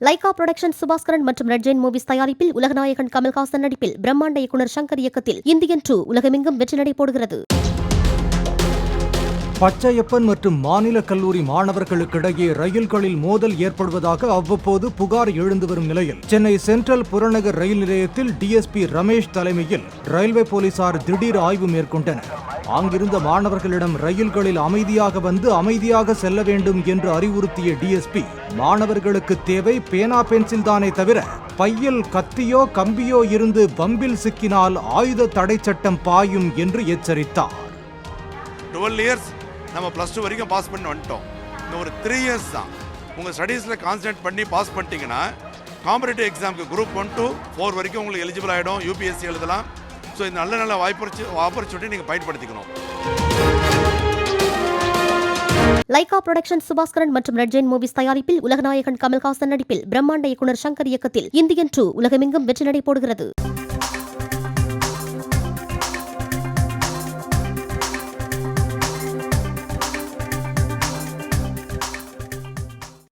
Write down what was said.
Lyca production Subaskaran மற்றும் red Jain movies தயாரிப்பில் உலகநாயகன் கமல்ஹாசன் நடிப்பில் பிரம்மாண்ட இயக்குனர் சங்கர் இயக்கத்தில் இந்தியன் 2 உலகமெங்கும் வெற்றி நடை போடுகிறது. பச்சையப்பன் மற்றும் மாநில கல்லூரி மாணவர்களுக்கிடையே ரயில்களில் மோதல் ஏற்படுவதாக அவ்வப்போது புகார் எழுந்து வரும் நிலையில் சென்னை சென்ட்ரல் புறநகர் ரயில் நிலையத்தில் டிஎஸ்பி ரமேஷ் தலைமையில் ரயில்வே போலீசார் திடீர் ஆய்வு மேற்கொண்டனர். அங்கிருந்த மாணவர்களிடம் ரயில்களில் அமைதியாக வந்து அமைதியாக செல்ல வேண்டும் என்று அறிவுறுத்திய டிஎஸ்பி, மாணவர்களுக்கு தேவை பேனா பென்சில் தானே தவிர பையில் கத்தியோ கம்பியோ இருந்து பம்பில் சிக்கினால் ஆயுத தடை சட்டம் பாயும் என்று எச்சரித்தார். 12 இயர்ஸ் நம்ம +2 வரைக்கும் பாஸ் பண்ணி வந்துட்டோம். இன்னும் ஒரு 3 இயர்ஸ் தான். உங்கள் ஸ்டடீஸில் கான்சன்ட்ரேட் பண்ணி பாஸ் பண்ணிட்டீங்கன்னா காம்படிட்டிவ் எக்ஸாமுக்கு குரூப் 1 to 4 வரைக்கும் உங்களுக்கு எலிஜிபிள் ஆகிடும். யூபிஎஸ்சி எழுதலாம். ஸோ இந்த நல்ல ஆப்பர்ச்சுனிட்டி நீங்கள் பயன்படுத்திக்கணும். லைகா புரொடக்ஷன் சுபாஸ்கரன் மற்றும் ரெட் ஜெயின் மூவிஸ் தயாரிப்பில் உலகநாயகன் கமல்ஹாசன் நடிப்பில் பிரம்மாண்ட இயக்குனர் சங்கர் இயக்கத்தில் இந்தியன் 2 உலகமெங்கும் வெற்றி நடை போடுகிறது.